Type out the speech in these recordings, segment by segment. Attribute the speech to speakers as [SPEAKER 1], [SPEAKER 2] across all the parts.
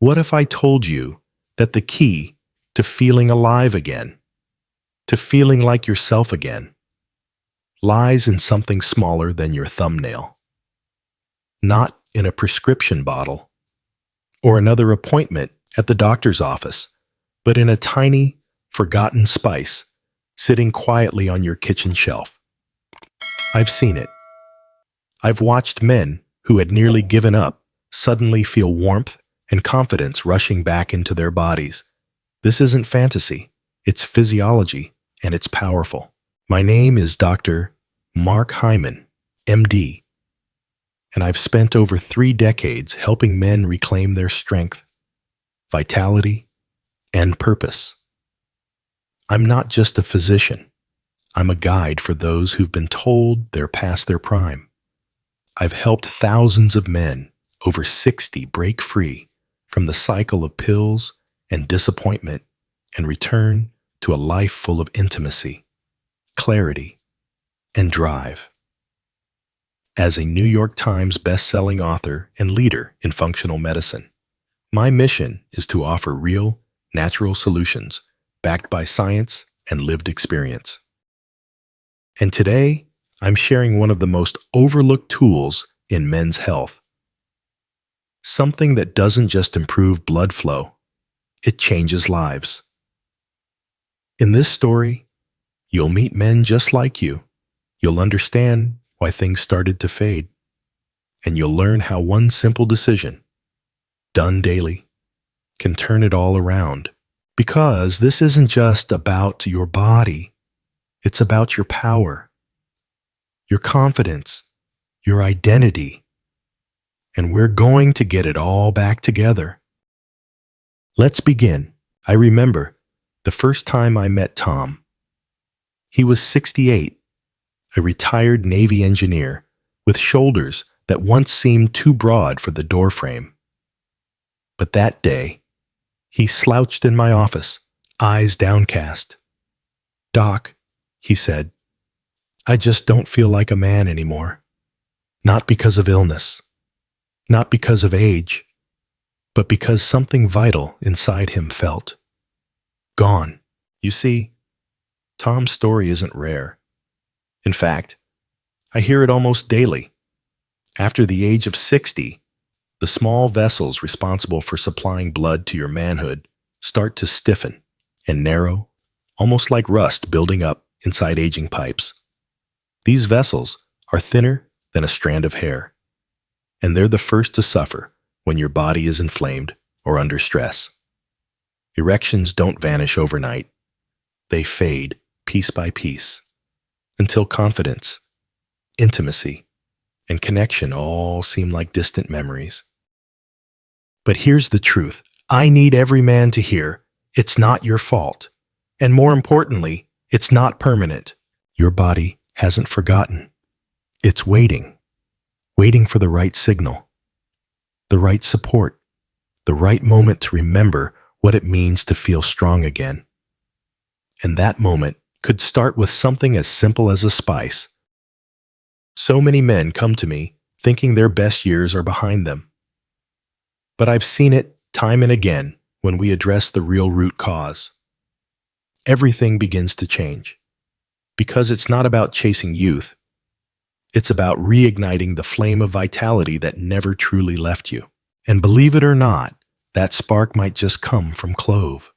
[SPEAKER 1] What if I told you that the key to feeling alive again, to feeling like yourself again, lies in something smaller than your thumbnail? Not in a prescription bottle or another appointment at the doctor's office, but in a tiny, forgotten spice sitting quietly on your kitchen shelf. I've seen it. I've watched men who had nearly given up suddenly feel warmth and confidence rushing back into their bodies. This isn't fantasy. It's physiology, and it's powerful. My name is Dr. Mark Hyman, MD, and I've spent over 3 decades helping men reclaim their strength, vitality, and purpose. I'm not just a physician. I'm a guide for those who've been told they're past their prime. I've helped thousands of men, over 60, break free from the cycle of pills and disappointment and return to a life full of intimacy, clarity, and drive. As a New York Times best-selling author and leader in functional medicine, my mission is to offer real, natural solutions backed by science and lived experience. And today, I'm sharing one of the most overlooked tools in men's health. Something that doesn't just improve blood flow, it changes lives. In this story, you'll meet men just like you. You'll understand why things started to fade. And you'll learn how one simple decision, done daily, can turn it all around. Because this isn't just about your body. It's about your power, your confidence, your identity. And we're going to get it all back together. Let's begin. I remember the first time I met Tom. He was 68, a retired Navy engineer with shoulders that once seemed too broad for the doorframe. But that day, he slouched in my office, eyes downcast. "Doc," he said, "I just don't feel like a man anymore. Not because of illness, not because of age, but because something vital inside him felt gone." You see, Tom's story isn't rare. In fact, I hear it almost daily. After the age of 60, the small vessels responsible for supplying blood to your manhood start to stiffen and narrow, almost like rust building up inside aging pipes. These vessels are thinner than a strand of hair, and they're the first to suffer when your body is inflamed or under stress. Erections don't vanish overnight. They fade piece by piece until confidence, intimacy, and connection all seem like distant memories. But here's the truth. I need every man to hear it's not your fault. And more importantly, it's not permanent. Your body hasn't forgotten. It's waiting for the right signal, the right support, the right moment to remember what it means to feel strong again. And that moment could start with something as simple as a spice. So many men come to me thinking their best years are behind them. But I've seen it time and again when we address the real root cause. Everything begins to change. Because it's not about chasing youth. It's about reigniting the flame of vitality that never truly left you. And believe it or not, that spark might just come from Clove.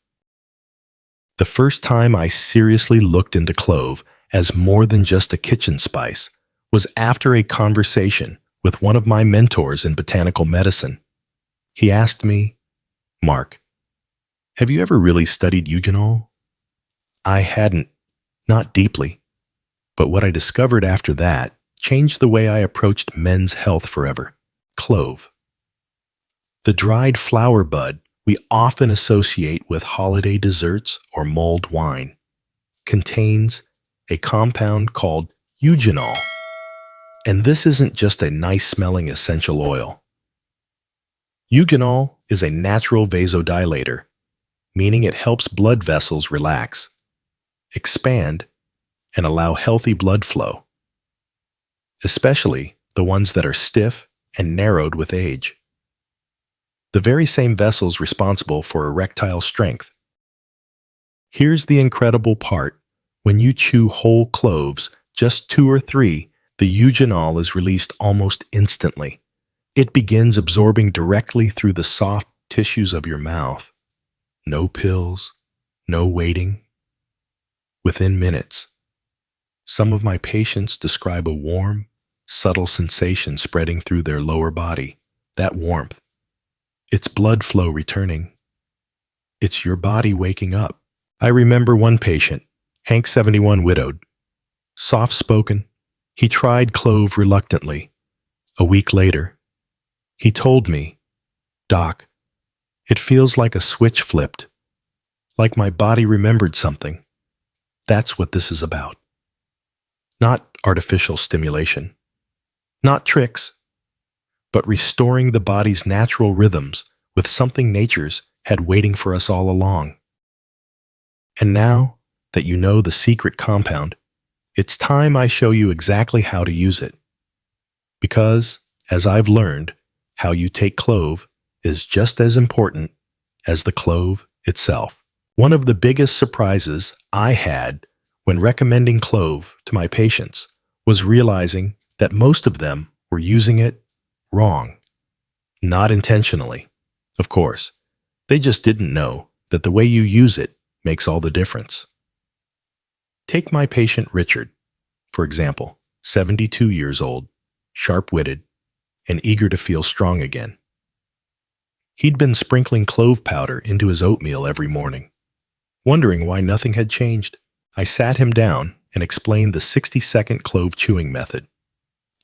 [SPEAKER 1] The first time I seriously looked into Clove as more than just a kitchen spice was after a conversation with one of my mentors in botanical medicine. He asked me, "Mark, have you ever really studied Eugenol?" I hadn't, not deeply, but what I discovered after that changed the way I approached men's health forever. Clove. The dried flower bud we often associate with holiday desserts or mulled wine contains a compound called Eugenol. And this isn't just a nice-smelling essential oil. Eugenol is a natural vasodilator, meaning it helps blood vessels relax, expand, and allow healthy blood flow, especially the ones that are stiff and narrowed with age. the very same vessels responsible for erectile strength. Here's the incredible part. When you chew whole cloves, just 2 or 3, the eugenol is released almost instantly. It begins absorbing directly through the soft tissues of your mouth. No pills, no waiting. Within minutes, some of my patients describe a warm, subtle sensation spreading through their lower body. That warmth, it's blood flow returning. It's your body waking up. I remember one patient, Hank 71, widowed, soft-spoken. He tried Clove reluctantly. A week later, he told me, "Doc, it feels like a switch flipped, like my body remembered something." That's what this is about. Not artificial stimulation, not tricks, but restoring the body's natural rhythms with something nature's had waiting for us all along. And now that you know the secret compound, it's time I show you exactly how to use it. Because, as I've learned, how you take Clove is just as important as the clove itself. One of the biggest surprises I had when recommending Clove to my patients was realizing that most of them were using it wrong. Not intentionally, of course. They just didn't know that the way you use it makes all the difference. Take my patient Richard, for example, 72 years old, sharp-witted, and eager to feel strong again. He'd been sprinkling clove powder into his oatmeal every morning. Wondering why nothing had changed, I sat him down and explained the 60-second clove chewing method.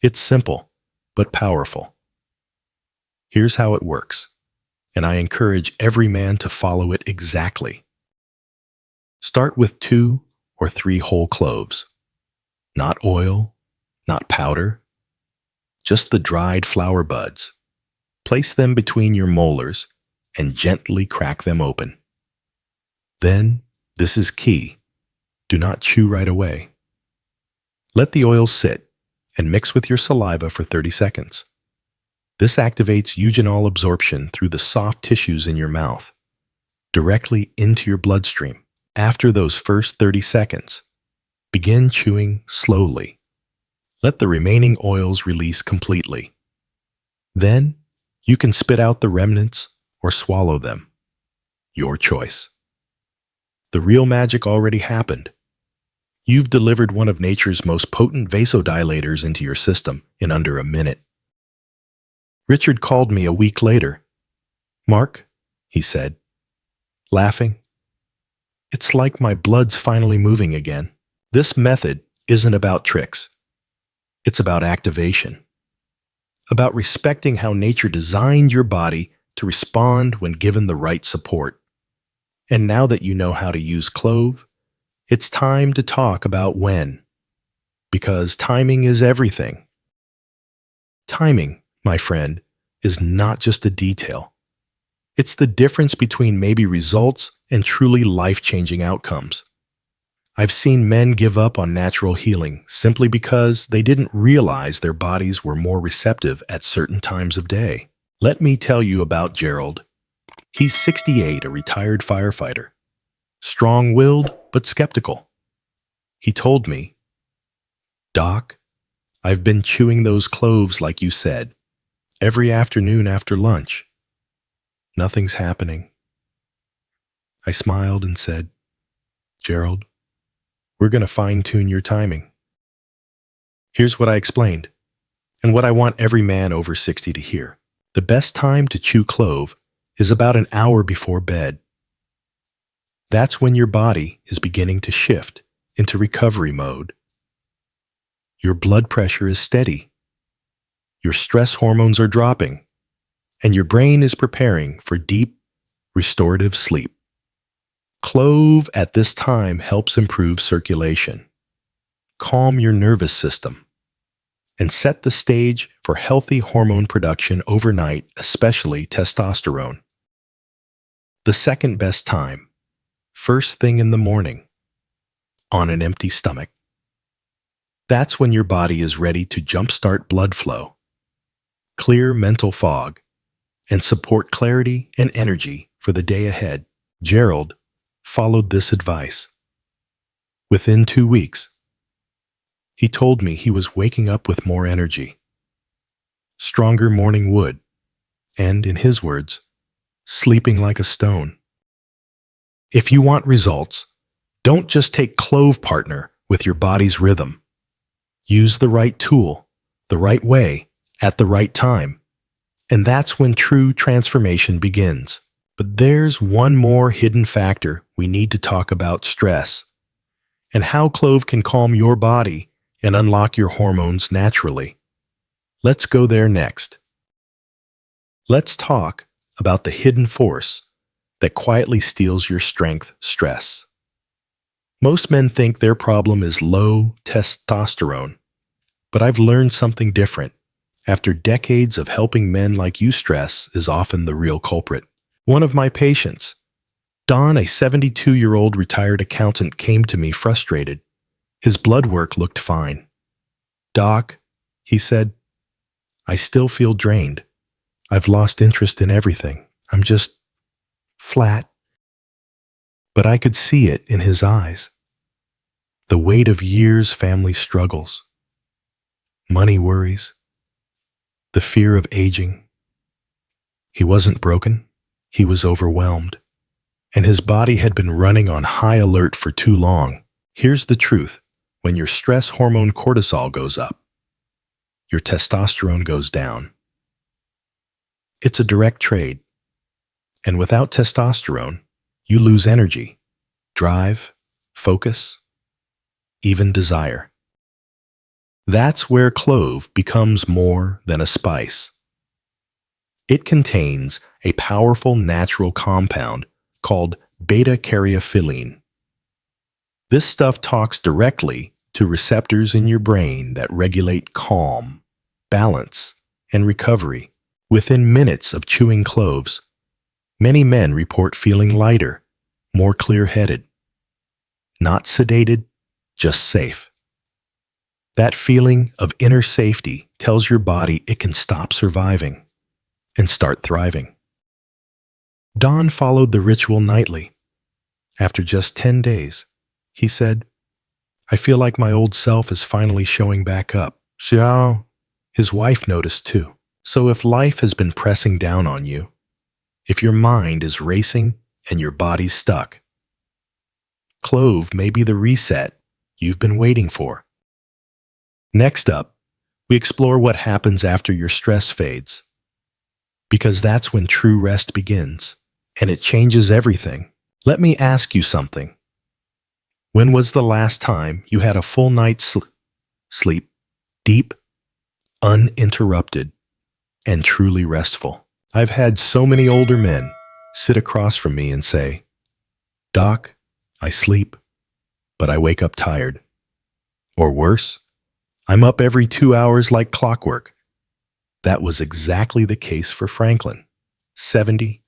[SPEAKER 1] It's simple, but powerful. Here's how it works, and I encourage every man to follow it exactly. Start with 2 or 3 whole cloves. Not oil, not powder, just the dried flower buds. Place them between your molars and gently crack them open. Then, this is key, do not chew right away. Let the oil sit and mix with your saliva for 30 seconds. This activates eugenol absorption through the soft tissues in your mouth, directly into your bloodstream. After those first 30 seconds, begin chewing slowly. Let the remaining oils release completely. Then, you can spit out the remnants or swallow them. Your choice. The real magic already happened. You've delivered one of nature's most potent vasodilators into your system in under a minute. Richard called me a week later. "Mark," he said, laughing, "it's like my blood's finally moving again." This method isn't about tricks. It's about activation. About respecting how nature designed your body to respond when given the right support. And now that you know how to use Clove, it's time to talk about when. Because timing is everything. Timing, my friend, is not just a detail. It's the difference between maybe results and truly life-changing outcomes. I've seen men give up on natural healing simply because they didn't realize their bodies were more receptive at certain times of day. Let me tell you about Gerald. He's 68, a retired firefighter. Strong-willed, but skeptical. He told me, "Doc, I've been chewing those cloves like you said, every afternoon after lunch. Nothing's happening." I smiled and said, "Gerald, we're going to fine-tune your timing." Here's what I explained, and what I want every man over 60 to hear. The best time to chew clove is about an hour before bed. That's when your body is beginning to shift into recovery mode. Your blood pressure is steady. Your stress hormones are dropping, and your brain is preparing for deep, restorative sleep. Clove at this time helps improve circulation, calm your nervous system, and set the stage for healthy hormone production overnight, especially testosterone. The second best time, first thing in the morning, on an empty stomach. That's when your body is ready to jumpstart blood flow, clear mental fog, and support clarity and energy for the day ahead. Gerald followed this advice. Within 2 weeks, he told me he was waking up with more energy, stronger morning wood, and, in his words, sleeping like a stone. If you want results, don't just take Clove partner with your body's rhythm. Use the right tool, the right way, at the right time. And that's when true transformation begins. But there's one more hidden factor we need to talk about: stress, and how Clove can calm your body and unlock your hormones naturally. Let's go there next. Let's talk about the hidden force that quietly steals your strength: stress. Most men think their problem is low testosterone, but I've learned something different. After decades of helping men like you, stress is often the real culprit. One of my patients, Don, a 72-year-old retired accountant, came to me frustrated. His blood work looked fine. "Doc," he said, "I still feel drained. I've lost interest in everything. I'm just flat." But I could see it in his eyes. The weight of years' family struggles, money worries, the fear of aging. He wasn't broken. He was overwhelmed. And his body had been running on high alert for too long. Here's the truth. When your stress hormone cortisol goes up, your testosterone goes down. It's a direct trade. And without testosterone, you lose energy, drive, focus, even desire. That's where Clove becomes more than a spice. It contains a powerful natural compound called beta-caryophyllene. This stuff talks directly to receptors in your brain that regulate calm, balance, and recovery. Within minutes of chewing cloves, many men report feeling lighter, more clear-headed. Not sedated, just safe. That feeling of inner safety tells your body it can stop surviving and start thriving. Don followed the ritual nightly. After just 10 days, he said, "I feel like my old self is finally showing back up." Xiao, his wife, noticed too. So if life has been pressing down on you, if your mind is racing and your body's stuck, Clove may be the reset you've been waiting for. Next up, we explore what happens after your stress fades, because that's when true rest begins, and it changes everything. Let me ask you something. When was the last time you had a full night's sleep, deep, uninterrupted, and truly restful? I've had so many older men sit across from me and say, "Doc, I sleep, but I wake up tired." Or worse, "I'm up every 2 hours like clockwork." That was exactly the case for Franklin, 70,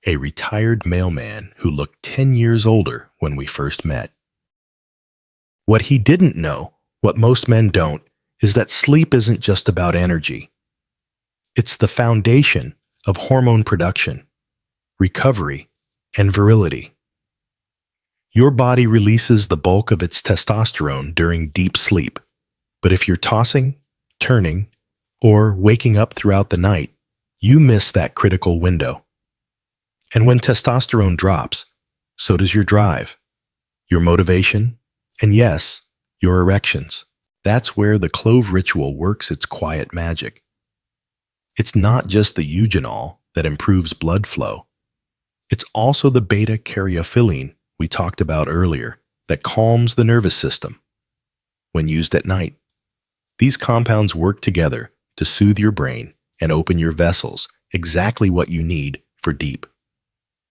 [SPEAKER 1] a retired mailman who looked 10 years older when we first met. What he didn't know, what most men don't, is that sleep isn't just about energy. It's the foundation of hormone production, recovery, and virility. Your body releases the bulk of its testosterone during deep sleep, but if you're tossing, turning, or waking up throughout the night, you miss that critical window. And when testosterone drops, so does your drive, your motivation, and yes, your erections. That's where the Clove ritual works its quiet magic. It's not just the Eugenol that improves blood flow. It's also the beta-caryophyllene we talked about earlier that calms the nervous system. When used at night, these compounds work together to soothe your brain and open your vessels, exactly what you need for deep,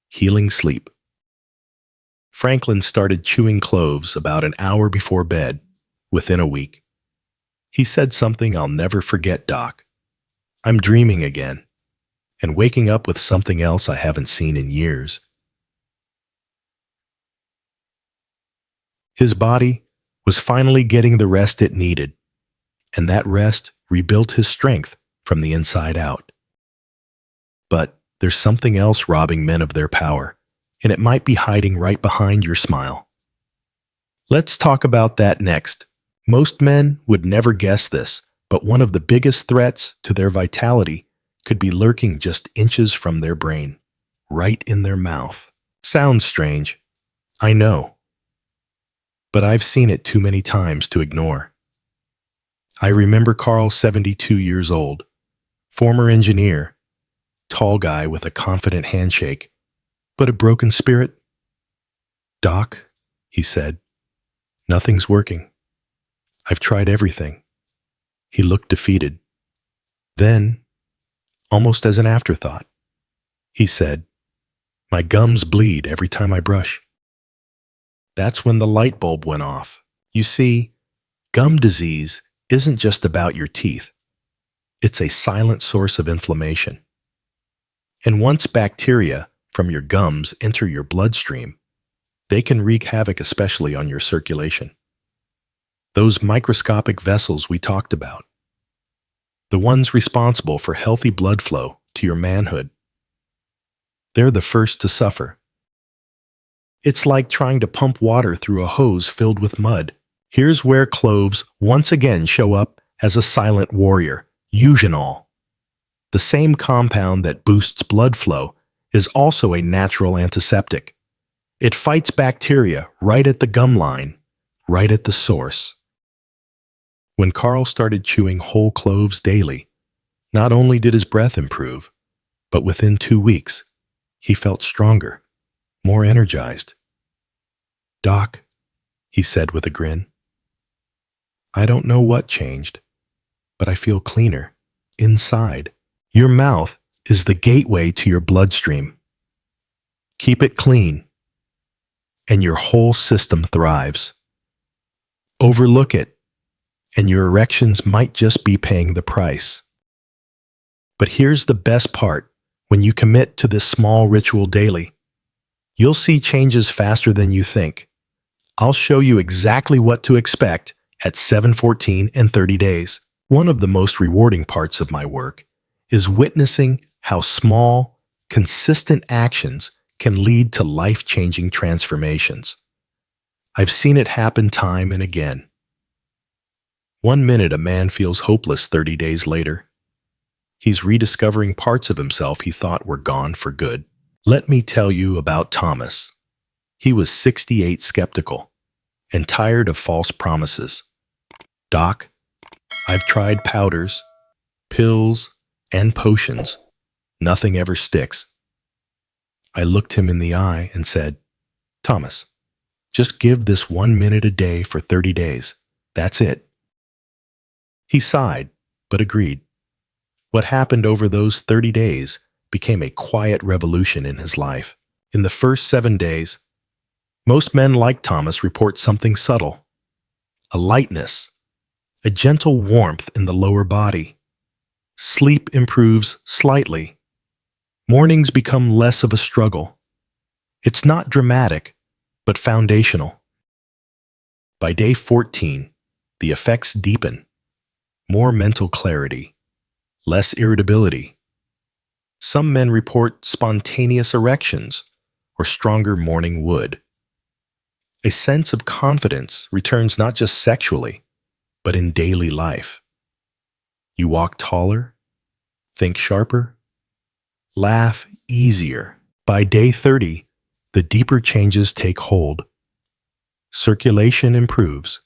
[SPEAKER 1] healing sleep. Franklin started chewing cloves about an hour before bed within a week. He said something I'll never forget, "Doc. I'm dreaming again and waking up with something else I haven't seen in years." His body was finally getting the rest it needed, and that rest rebuilt his strength from the inside out. But there's something else robbing men of their power, and it might be hiding right behind your smile. Let's talk about that next. Most men would never guess this, but one of the biggest threats to their vitality could be lurking just inches from their brain, right in their mouth. Sounds strange, I know, but I've seen it too many times to ignore. I remember Carl, 72 years old, former engineer, tall guy with a confident handshake, but a broken spirit. "Doc," he said, "nothing's working. I've tried everything." He looked defeated. Then, almost as an afterthought, he said, "My gums bleed every time I brush." That's when the light bulb went off. You see, gum disease isn't just about your teeth. It's a silent source of inflammation. And once bacteria from your gums enter your bloodstream, they can wreak havoc, especially on your circulation. Those microscopic vessels we talked about, the ones responsible for healthy blood flow to your manhood, they're the first to suffer. It's like trying to pump water through a hose filled with mud. Here's where cloves once again show up as a silent warrior. Eugenol, the same compound that boosts blood flow, is also a natural antiseptic. It fights bacteria right at the gum line, right at the source. When Carl started chewing whole cloves daily, not only did his breath improve, but within 2 weeks, he felt stronger, more energized. "Doc," he said with a grin, "I don't know what changed, but I feel cleaner inside. Your mouth is the gateway to your bloodstream. Keep it clean, and your whole system thrives. Overlook it, and your erections might just be paying the price." But here's the best part. When you commit to this small ritual daily, you'll see changes faster than you think. I'll show you exactly what to expect at 7, 14, and 30 days. One of the most rewarding parts of my work is witnessing how small, consistent actions can lead to life-changing transformations. I've seen it happen time and again. 1 minute a man feels hopeless, 30 days later, he's rediscovering parts of himself he thought were gone for good. Let me tell you about Thomas. He was 68, skeptical, and tired of false promises. "Doc, I've tried powders, pills, and potions. Nothing ever sticks." I looked him in the eye and said, "Thomas, just give this 1 minute a day for 30 days. That's it." He sighed, but agreed. What happened over those 30 days became a quiet revolution in his life. In the first 7 days, most men like Thomas report something subtle: a lightness, a gentle warmth in the lower body. Sleep improves slightly. Mornings become less of a struggle. It's not dramatic, but foundational. By day 14, the effects deepen. More mental clarity, less irritability. Some men report spontaneous erections or stronger morning wood. A sense of confidence returns not just sexually, but in daily life. You walk taller, think sharper, laugh easier. By day 30, the deeper changes take hold. Circulation improves.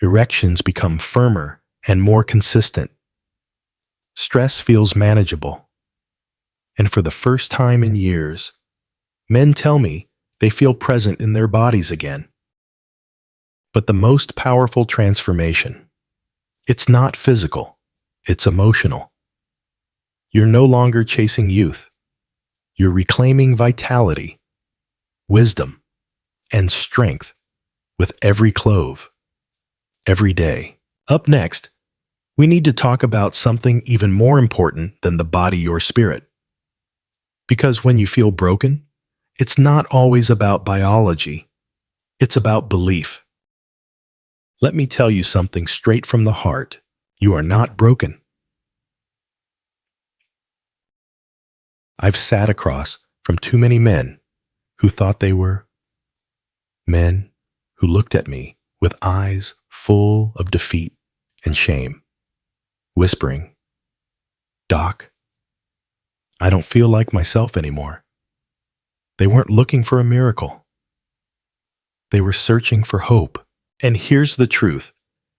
[SPEAKER 1] Erections become firmer and more consistent. Stress feels manageable. And for the first time in years, men tell me they feel present in their bodies again. But the most powerful transformation, it's not physical, it's emotional. You're no longer chasing youth. You're reclaiming vitality, wisdom, and strength with every clove, every day. Up next, we need to talk about something even more important than the body, your spirit. Because when you feel broken, it's not always about biology. It's about belief. Let me tell you something straight from the heart. You are not broken. I've sat across from too many men who thought they were men who looked at me with eyes full of defeat and shame, whispering, "Doc, I don't feel like myself anymore." They weren't looking for a miracle. They were searching for hope. And here's the truth.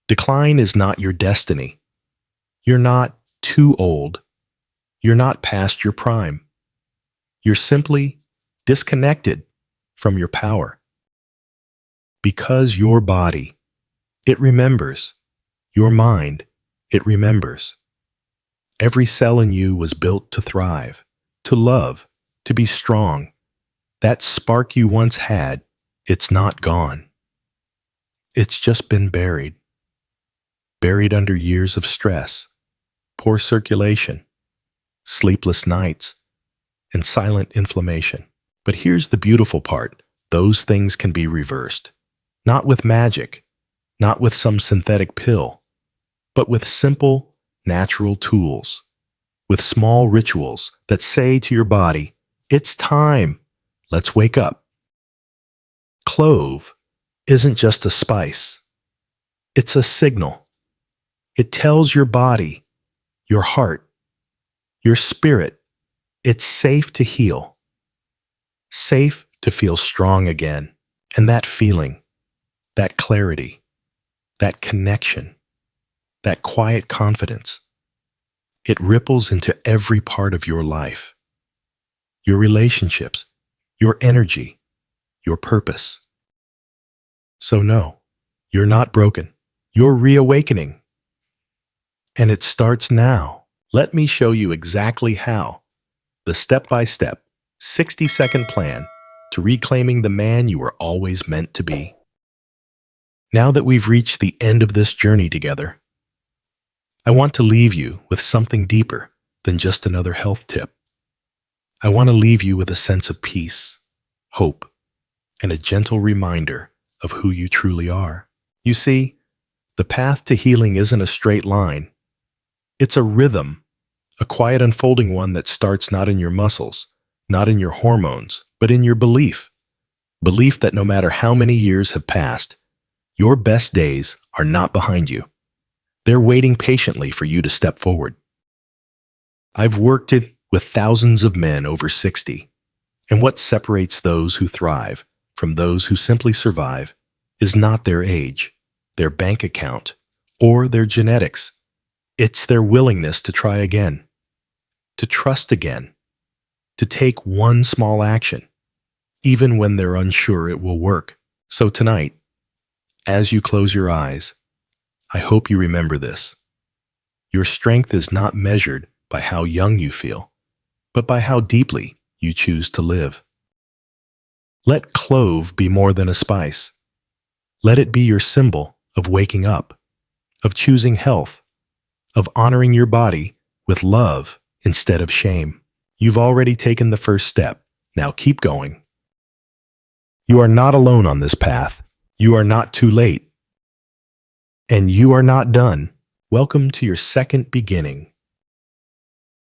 [SPEAKER 1] Decline is not your destiny. You're not too old. You're not past your prime. You're simply disconnected from your power. Because your body, it remembers. Your mind, it remembers. Every cell in you was built to thrive, to love, to be strong. That spark you once had, it's not gone. It's just been buried. Buried under years of stress, poor circulation, sleepless nights, and silent inflammation. But here's the beautiful part. Those things can be reversed. Not with magic, not with some synthetic pill, but with simple, natural tools, with small rituals that say to your body, "It's time. Let's wake up." Clove isn't just a spice. It's a signal. It tells your body, your heart, your spirit, it's safe to heal, safe to feel strong again. And that feeling, that clarity, that connection, that quiet confidence, it ripples into every part of your life, your relationships, your energy, your purpose. So no, you're not broken. You're reawakening. And it starts now. Let me show you exactly how. The step-by-step, 60-second plan to reclaiming the man you were always meant to be. Now that we've reached the end of this journey together, I want to leave you with something deeper than just another health tip. I want to leave you with a sense of peace, hope, and a gentle reminder of who you truly are. You see, the path to healing isn't a straight line. It's a rhythm, a quiet unfolding one that starts not in your muscles, not in your hormones, but in your belief. Belief that no matter how many years have passed, your best days are not behind you. They're waiting patiently for you to step forward. I've worked it with thousands of men over 60, and what separates those who thrive from those who simply survive is not their age, their bank account, or their genetics. It's their willingness to try again, to trust again, to take one small action, even when they're unsure it will work. So tonight, as you close your eyes, I hope you remember this. Your strength is not measured by how young you feel, but by how deeply you choose to live. Let clove be more than a spice. Let it be your symbol of waking up, of choosing health, of honoring your body with love instead of shame. You've already taken the first step. Now keep going. You are not alone on this path. You are not too late. And you are not done. Welcome to your second beginning.